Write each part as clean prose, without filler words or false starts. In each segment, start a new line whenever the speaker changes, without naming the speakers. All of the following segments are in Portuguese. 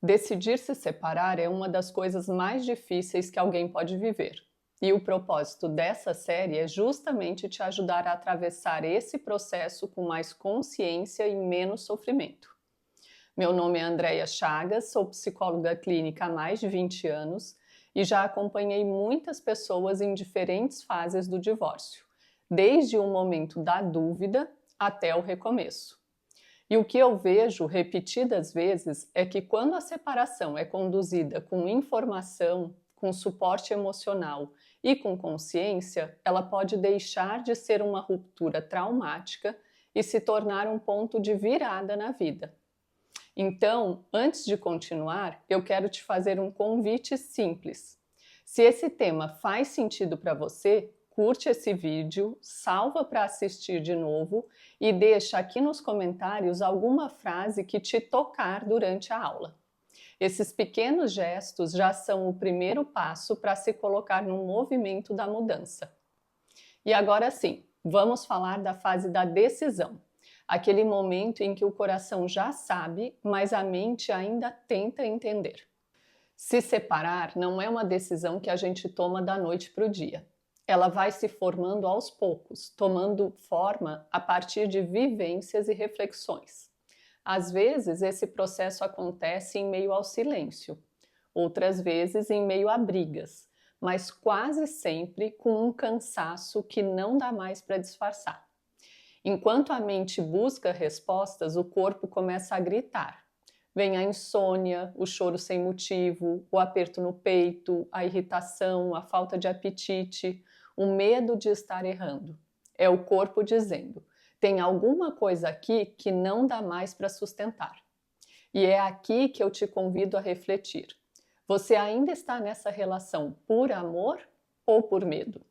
Decidir se separar é uma das coisas mais difíceis que alguém pode viver. E o propósito dessa série é justamente te ajudar a atravessar esse processo com mais consciência e menos sofrimento. Meu nome é Andréia Chagas, sou psicóloga clínica há mais de 20 anos e já acompanhei muitas pessoas em diferentes fases do divórcio, desde o momento da dúvida até o recomeço. E o que eu vejo repetidas vezes é que quando a separação é conduzida com informação, com suporte emocional e com consciência, ela pode deixar de ser uma ruptura traumática e se tornar um ponto de virada na vida. Então, antes de continuar, eu quero te fazer um convite simples. Se esse tema faz sentido para você, curte esse vídeo, salva para assistir de novo e deixa aqui nos comentários alguma frase que te tocar durante a aula. Esses pequenos gestos já são o primeiro passo para se colocar no movimento da mudança. E agora sim, vamos falar da fase da decisão. Aquele momento em que o coração já sabe, mas a mente ainda tenta entender. Se separar não é uma decisão que a gente toma da noite para o dia. Ela vai se formando aos poucos, tomando forma a partir de vivências e reflexões. Às vezes, esse processo acontece em meio ao silêncio, outras vezes em meio a brigas, mas quase sempre com um cansaço que não dá mais para disfarçar. Enquanto a mente busca respostas, o corpo começa a gritar. Vem a insônia, o choro sem motivo, o aperto no peito, a irritação, a falta de apetite, o medo de estar errando. É o corpo dizendo: tem alguma coisa aqui que não dá mais para sustentar. E é aqui que eu te convido a refletir. Você ainda está nessa relação por amor ou por medo?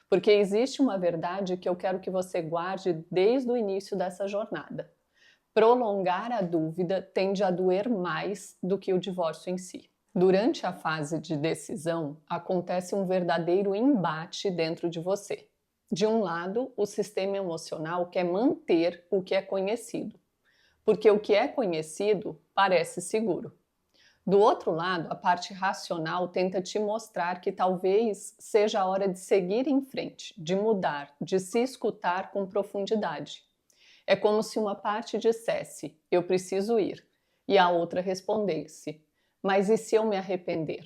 Porque existe uma verdade que eu quero que você guarde desde o início dessa jornada. Prolongar a dúvida tende a doer mais do que o divórcio em si. Durante a fase de decisão, acontece um verdadeiro embate dentro de você. De um lado, o sistema emocional quer manter o que é conhecido, porque o que é conhecido parece seguro. Do outro lado, a parte racional tenta te mostrar que talvez seja a hora de seguir em frente, de mudar, de se escutar com profundidade. É como se uma parte dissesse: eu preciso ir, e a outra respondesse: mas e se eu me arrepender?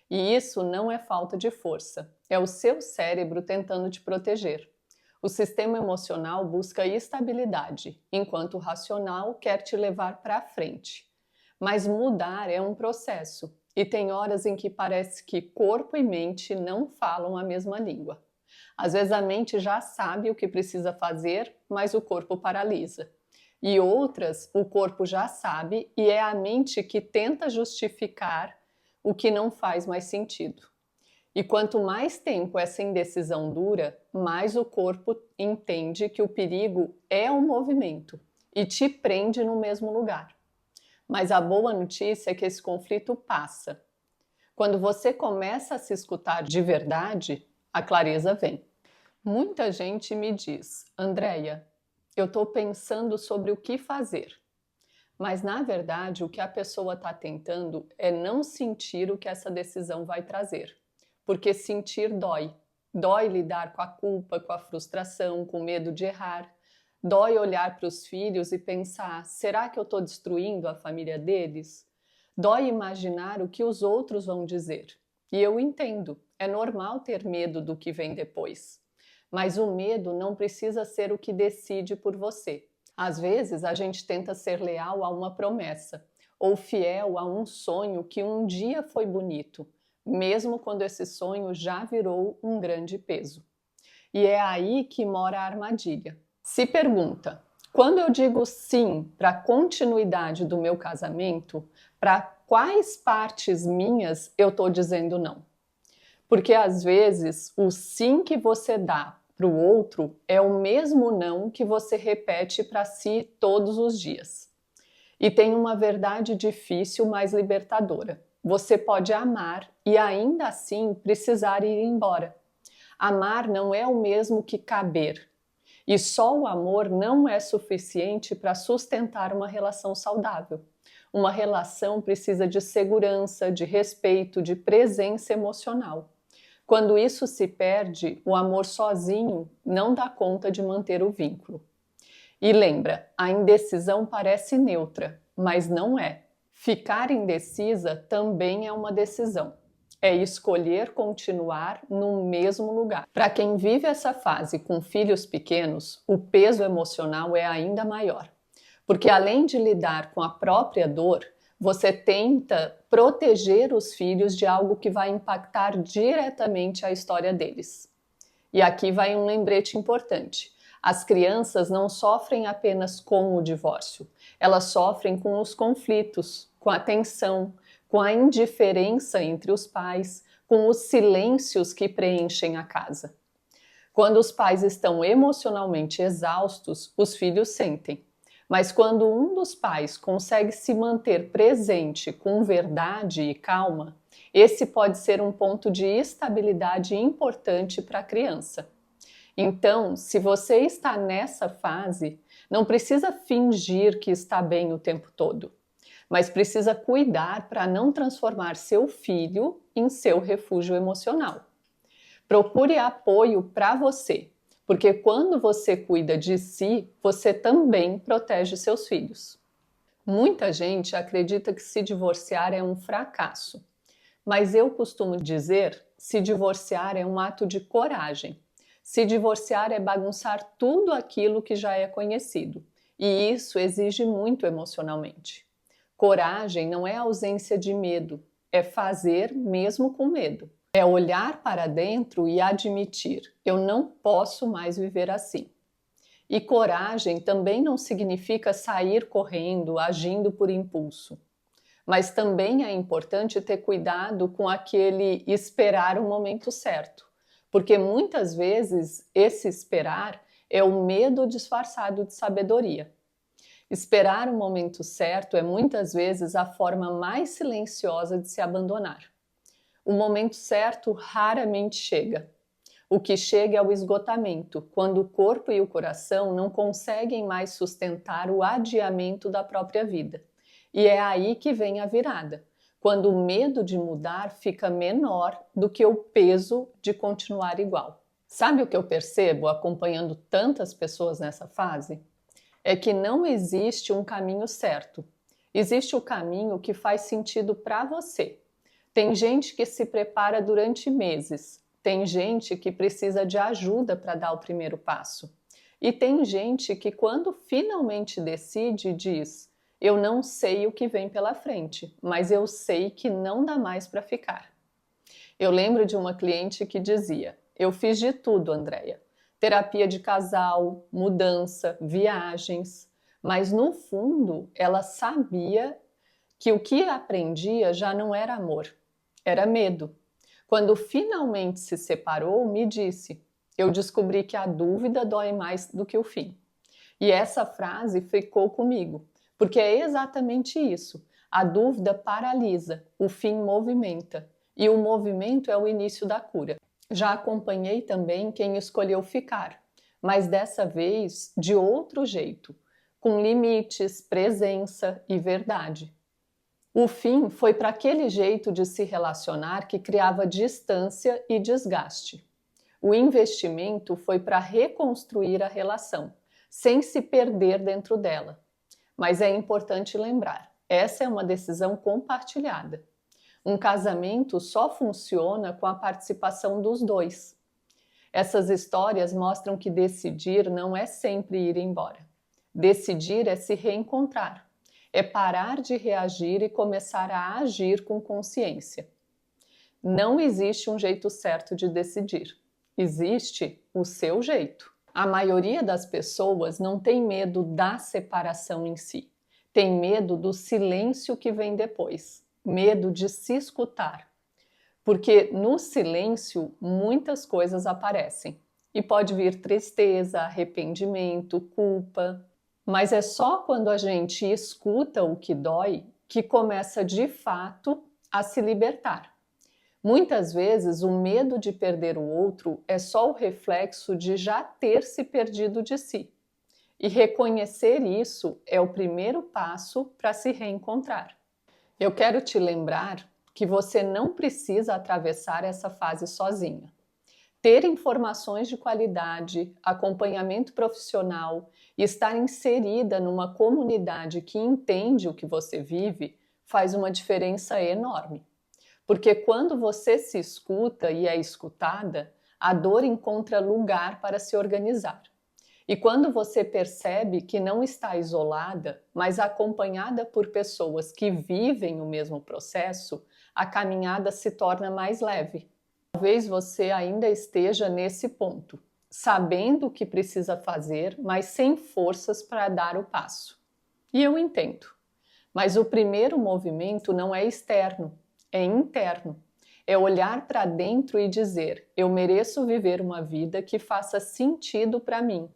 E isso não é falta de força, é o seu cérebro tentando te proteger. O sistema emocional busca estabilidade, enquanto o racional quer te levar para frente. Mas mudar é um processo, e tem horas em que parece que corpo e mente não falam a mesma língua. Às vezes a mente já sabe o que precisa fazer, mas o corpo paralisa. E outras, o corpo já sabe e é a mente que tenta justificar o que não faz mais sentido. E quanto mais tempo essa indecisão dura, mais o corpo entende que o perigo é o movimento e te prende no mesmo lugar. Mas a boa notícia é que esse conflito passa. Quando você começa a se escutar de verdade, a clareza vem. Muita gente me diz: Andréia, eu estou pensando sobre o que fazer. Mas, na verdade, o que a pessoa está tentando é não sentir o que essa decisão vai trazer. Porque sentir dói. Dói lidar com a culpa, com a frustração, com o medo de errar. Dói olhar para os filhos e pensar: será que eu estou destruindo a família deles? Dói imaginar o que os outros vão dizer. E eu entendo, é normal ter medo do que vem depois. Mas o medo não precisa ser o que decide por você. Às vezes a gente tenta ser leal a uma promessa, ou fiel a um sonho que um dia foi bonito, mesmo quando esse sonho já virou um grande peso. E é aí que mora a armadilha. Se pergunta: quando eu digo sim para a continuidade do meu casamento, para quais partes minhas eu estou dizendo não? Porque às vezes o sim que você dá para o outro é o mesmo não que você repete para si todos os dias. E tem uma verdade difícil, mas libertadora. Você pode amar e ainda assim precisar ir embora. Amar não é o mesmo que caber. E só o amor não é suficiente para sustentar uma relação saudável. Uma relação precisa de segurança, de respeito, de presença emocional. Quando isso se perde, o amor sozinho não dá conta de manter o vínculo. E lembra, a indecisão parece neutra, mas não é. Ficar indecisa também é uma decisão. É escolher continuar no mesmo lugar. Para quem vive essa fase com filhos pequenos, o peso emocional é ainda maior. Porque além de lidar com a própria dor, você tenta proteger os filhos de algo que vai impactar diretamente a história deles. E aqui vai um lembrete importante. As crianças não sofrem apenas com o divórcio, elas sofrem com os conflitos, com a tensão, com a indiferença entre os pais, com os silêncios que preenchem a casa. Quando os pais estão emocionalmente exaustos, os filhos sentem. Mas quando um dos pais consegue se manter presente com verdade e calma, esse pode ser um ponto de estabilidade importante para a criança. Então, se você está nessa fase, não precisa fingir que está bem o tempo todo, mas precisa cuidar para não transformar seu filho em seu refúgio emocional. Procure apoio para você, porque quando você cuida de si, você também protege seus filhos. Muita gente acredita que se divorciar é um fracasso, mas eu costumo dizer, se divorciar é um ato de coragem. Se divorciar é bagunçar tudo aquilo que já é conhecido, e isso exige muito emocionalmente. Coragem não é ausência de medo, é fazer mesmo com medo. É olhar para dentro e admitir, eu não posso mais viver assim. E coragem também não significa sair correndo, agindo por impulso. Mas também é importante ter cuidado com aquele esperar o momento certo. Porque muitas vezes esse esperar é o medo disfarçado de sabedoria. Esperar o momento certo é muitas vezes a forma mais silenciosa de se abandonar. O momento certo raramente chega. O que chega é o esgotamento, quando o corpo e o coração não conseguem mais sustentar o adiamento da própria vida. E é aí que vem a virada, quando o medo de mudar fica menor do que o peso de continuar igual. Sabe o que eu percebo acompanhando tantas pessoas nessa fase? É que não existe um caminho certo. Existe o caminho que faz sentido para você. Tem gente que se prepara durante meses, tem gente que precisa de ajuda para dar o primeiro passo. E tem gente que quando finalmente decide diz, eu não sei o que vem pela frente, mas eu sei que não dá mais para ficar. Eu lembro de uma cliente que dizia, eu fiz de tudo, Andréia. Terapia de casal, mudança, viagens, mas no fundo ela sabia que o que aprendia já não era amor, era medo. Quando finalmente se separou, me disse, eu descobri que a dúvida dói mais do que o fim. E essa frase ficou comigo, porque é exatamente isso. A dúvida paralisa, o fim movimenta, e o movimento é o início da cura. Já acompanhei também quem escolheu ficar, mas dessa vez de outro jeito, com limites, presença e verdade. O fim foi para aquele jeito de se relacionar que criava distância e desgaste. O investimento foi para reconstruir a relação, sem se perder dentro dela. Mas é importante lembrar, essa é uma decisão compartilhada. Um casamento só funciona com a participação dos dois. Essas histórias mostram que decidir não é sempre ir embora. Decidir é se reencontrar. É parar de reagir e começar a agir com consciência. Não existe um jeito certo de decidir. Existe o seu jeito. A maioria das pessoas não tem medo da separação em si. Tem medo do silêncio que vem depois. Medo de se escutar. Porque no silêncio muitas coisas aparecem. E pode vir tristeza, arrependimento, culpa. Mas é só quando a gente escuta o que dói que começa de fato a se libertar. Muitas vezes o medo de perder o outro é só o reflexo de já ter se perdido de si. E reconhecer isso é o primeiro passo para se reencontrar. Eu quero te lembrar que você não precisa atravessar essa fase sozinha. Ter informações de qualidade, acompanhamento profissional e estar inserida numa comunidade que entende o que você vive faz uma diferença enorme. Porque quando você se escuta e é escutada, a dor encontra lugar para se organizar. E quando você percebe que não está isolada, mas acompanhada por pessoas que vivem o mesmo processo, a caminhada se torna mais leve. Talvez você ainda esteja nesse ponto, sabendo o que precisa fazer, mas sem forças para dar o passo. E eu entendo. Mas o primeiro movimento não é externo, é interno. É olhar para dentro e dizer: eu mereço viver uma vida que faça sentido para mim.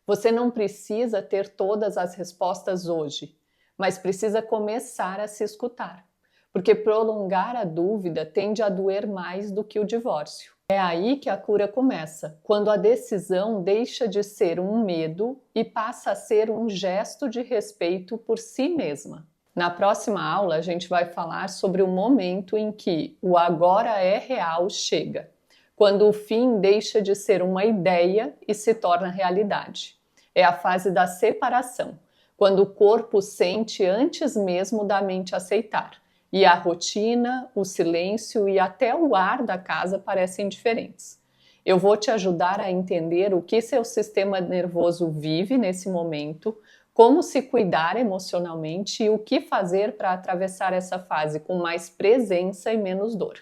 Você não precisa ter todas as respostas hoje, mas precisa começar a se escutar. Porque prolongar a dúvida tende a doer mais do que o divórcio. É aí que a cura começa, quando a decisão deixa de ser um medo e passa a ser um gesto de respeito por si mesma. Na próxima aula, a gente vai falar sobre o momento em que o agora é real chega, quando o fim deixa de ser uma ideia e se torna realidade. É a fase da separação, quando o corpo sente antes mesmo da mente aceitar. E a rotina, o silêncio e até o ar da casa parecem diferentes. Eu vou te ajudar a entender o que seu sistema nervoso vive nesse momento, como se cuidar emocionalmente e o que fazer para atravessar essa fase com mais presença e menos dor.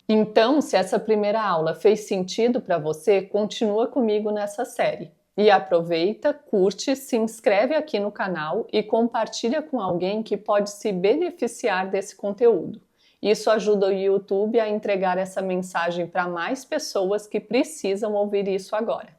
Então, se essa primeira aula fez sentido para você, continua comigo nessa série. E aproveita, curte, se inscreve aqui no canal e compartilha com alguém que pode se beneficiar desse conteúdo. Isso ajuda o YouTube a entregar essa mensagem para mais pessoas que precisam ouvir isso agora.